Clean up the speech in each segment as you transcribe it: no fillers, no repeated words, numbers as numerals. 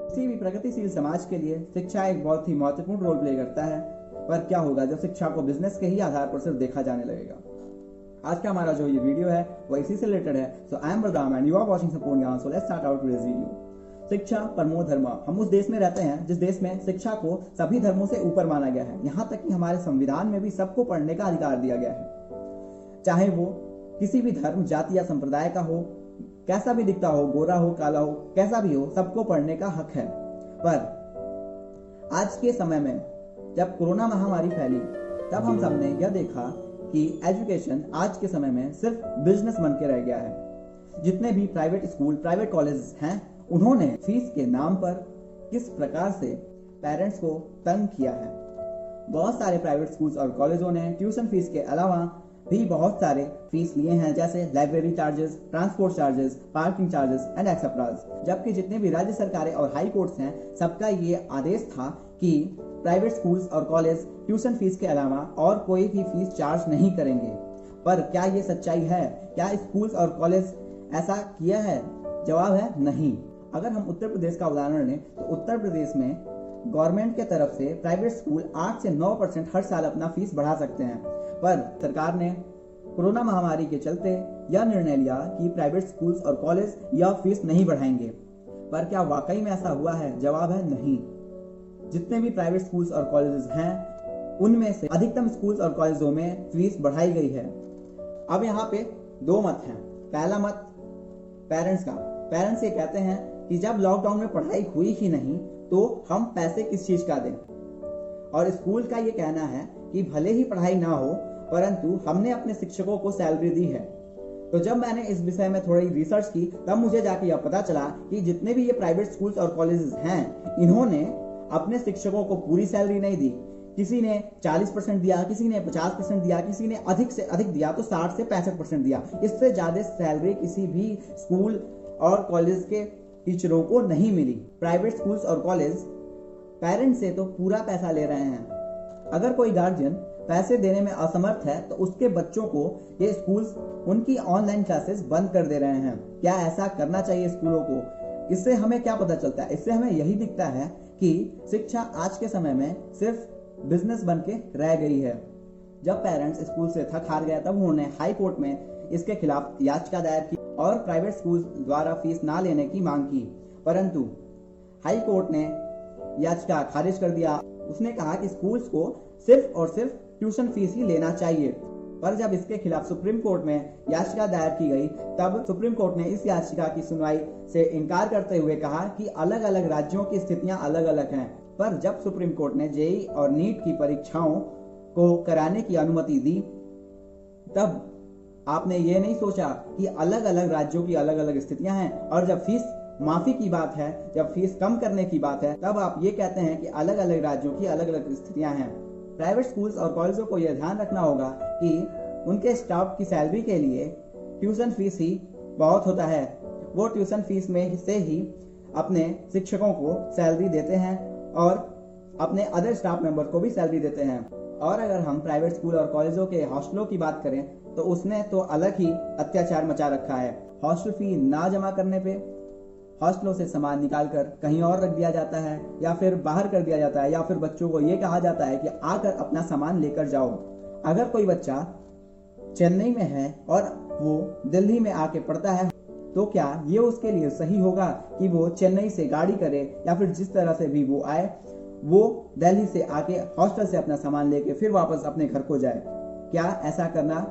किसी भी प्रगतिशील समाज के लिए शिक्षा एक बहुत ही महत्वपूर्ण रोल प्ले करता है। पर क्या होगा जब शिक्षा को बिजनेस के ही आधार पर सिर्फ देखा जाने लगेगा। आज का हमारा जो ये वीडियो है वो इसी से रिलेटेड है। So I am Balram and you are watching Sampoorn Gyan. So let's start our today's video. शिक्षा परमो धर्म। हम उस देश में रहते हैं जिस देश में शिक्षा को सभी धर्मों से ऊपर माना गया है। यहाँ तक कि हमारे संविधान में भी सबको पढ़ने का अधिकार दिया गया है, चाहे वो किसी भी धर्म, जाति या संप्रदाय का हो, कैसा भी दिखता हो, गोरा हो, काला हो, कैसा भी हो, सबको पढ़ने का हक है। पर आज के समय में जब कोरोना महामारी फैली तब हम सबने यह देखा कि एजुकेशन आज के समय में सिर्फ बिजनेस बन के रह गया है। जितने भी प्राइवेट स्कूल, प्राइवेट कॉलेज हैं, उन्होंने फीस के नाम पर किस प्रकार से पेरेंट्स को तंग किया है। बहुत सारे प्राइवेट स्कूल्स और कॉलेजों ने ट्यूशन फीस के अलावा भी बहुत सारे फीस लिए हैं, जैसे library charges, transport charges, parking charges and etceteras. जबकि जितने भी राज्य सरकारें और हाई कोर्ट्स हैं, सबका ये आदेश था कि प्राइवेट स्कूल्स और कॉलेज ट्यूशन फीस के अलावा और कोई भी फीस चार्ज नहीं करेंगे। पर क्या ये सच्चाई है? क्या स्कूल्स और कॉलेज ऐसा किया है? जवाब है नहीं। अगर हम उत्तर प्रदेश का उदाहरण लें तो उत्तर प्रदेश में गवर्नमेंट के तरफ से प्राइवेट स्कूल 8 से 9% हर साल अपना फीस बढ़ा सकते हैं। पर सरकार ने कोरोना महामारी के चलते यह निर्णय लिया कि प्राइवेट स्कूल्स और कॉलेज यह फीस नहीं बढ़ाएंगे। पर क्या वाकई में ऐसा हुआ है? जवाब है नहीं। जितने भी प्राइवेट स्कूल्स और कॉलेजेस हैं, उनमें से अधिकतम स्कूल्स और कॉलेजों में फीस बढ़ाई गई है। अब यहाँ पे दो मत हैं। पहला मत पेरेंट्स का। पेरेंट्स ये कहते हैं कि जब लॉकडाउन में पढ़ाई हुई ही नहीं तो हम पैसे किस चीज का दें। और स्कूल का ये कहना है कि भले ही पढ़ाई ना हो परंतु हमने अपने शिक्षकों को सैलरी दी है। तो जब मैंने इस विषय में थोड़ी रिसर्च की तब मुझे जाके यह पता चला कि जितने भी ये प्राइवेट स्कूल्स और कॉलेजेस हैं, इन्होंने अपने शिक्षकों को पूरी सैलरी नहीं दी। किसी ने 40% दिया, किसी ने 50% दिया, किसी ने अधिक से अधिक दिया तो 60 से 65% दिया। इससे ज्यादा सैलरी किसी भी स्कूल और कॉलेज के टीचरों को नहीं मिली। प्राइवेट स्कूल्स और कॉलेज पेरेंट्स से तो पूरा पैसा ले रहे हैं। अगर कोई गार्जियन पैसे देने में असमर्थ है तो उसके बच्चों को ये स्कूल्स उनकी ऑनलाइन क्लासेस बंद कर दे रहे हैं। क्या ऐसा करना चाहिए स्कूलों को? इससे हमें क्या पता चलता है? इससे हमें यही दिखता है कि शिक्षा आज के समय में सिर्फ बिजनेस बन के रह गई है। जब पेरेंट्स स्कूल से थक हार गए तब उन्होंने हाई कोर्ट में इसके खिलाफ याचिका दायर की और प्राइवेट स्कूल द्वारा फीस ना लेने की मांग की, परंतु हाई कोर्ट ने याचिका खारिज कर दिया। उसने कहा कि स्कूल्स को सिर्फ और सिर्फ ट्यूशन फीस ही लेना चाहिए। पर जब इसके खिलाफ सुप्रीम कोर्ट में याचिका दायर की गई तब सुप्रीम कोर्ट ने इस याचिका की सुनवाई से इनकार करते हुए कहा कि अलग अलग राज्यों की स्थितियां अलग अलग हैं। पर जब सुप्रीम कोर्ट ने जेईई और नीट की परीक्षाओं को कराने की अनुमति दी तब आपने ये नहीं सोचा कि अलग अलग राज्यों की अलग अलग स्थितियां हैं। और जब फीस माफी की बात है, जब फीस कम करने की बात है, तब आप ये कहते हैं कि अलग अलग राज्यों की अलग अलग स्थितियां हैं। प्राइवेट स्कूल्स और कॉलेजों को यह ध्यान रखना होगा कि उनके स्टाफ की सैलरी के लिए ट्यूशन फीस ही बहुत होता है। वो ट्यूशन फीस में से ही अपने शिक्षकों को सैलरी देते हैं और अपने अदर स्टाफ मेंबर को भी सैलरी देते हैं। और अगर हम प्राइवेट स्कूल और कॉलेजों के हॉस्टलों की बात करें तो उसने तो अलग ही अत्याचार मचा रखा है। हॉस्टल फी ना जमा करने पे हॉस्टलों से सामान निकालकर कहीं और रख दिया जाता है या फिर बाहर कर दिया जाता है, या फिर बच्चों को ये कहा जाता है कि आकर अपना सामान लेकर जाओ। अगर कोई बच्चा चेन्नई में है और वो दिल्ली में आके पढ़ता है तो क्या ये उसके लिए सही होगा कि वो चेन्नई से गाड़ी करे या फिर जिस तरह से भी वो आए, वो दिल्ली से आके हॉस्टल से अपना सामान लेके फिर वापस अपने घर को जाए? क्या ऐसा करना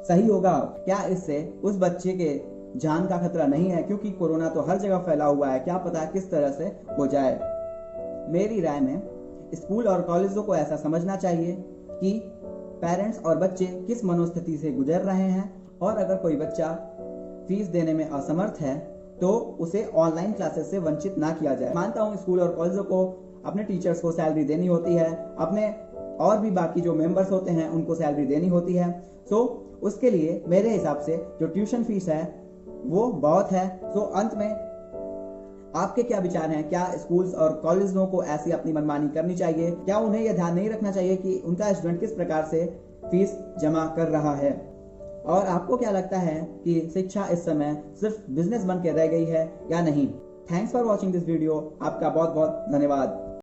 सही होगा? क्या इससे उस बच्चे के जान का खतरा नहीं है? क्योंकि कोरोना तो हर जगह फैला हुआ है, क्या पता किस तरह से हो जाए। मेरी राय में स्कूल और कॉलेजों को ऐसा समझना चाहिए कि पेरेंट्स और बच्चे किस मनोस्थिति से गुजर रहे हैं, और अगर कोई बच्चा फीस देने में असमर्थ है तो उसे ऑनलाइन क्लासेस से वंचित ना किया जाए। मानता हूँ स्कूल और कॉलेजों को अपने टीचर्स को सैलरी देनी होती है, अपने और भी बाकी जो मेंबर्स होते हैं उनको सैलरी देनी होती है। सो उसके लिए मेरे हिसाब से जो ट्यूशन फीस है वो बहुत है। सो अंत में आपके क्या विचार हैं? क्या स्कूल्स और कॉलेजों को ऐसी अपनी मनमानी करनी चाहिए? क्या उन्हें यह ध्यान नहीं रखना चाहिए कि उनका स्टूडेंट किस प्रकार से फीस जमा कर रहा है? और आपको क्या लगता है कि शिक्षा इस समय सिर्फ बिजनेस बन के रह गई है या नहीं? Thanks for watching this video. आपका बहुत बहुत धन्यवाद।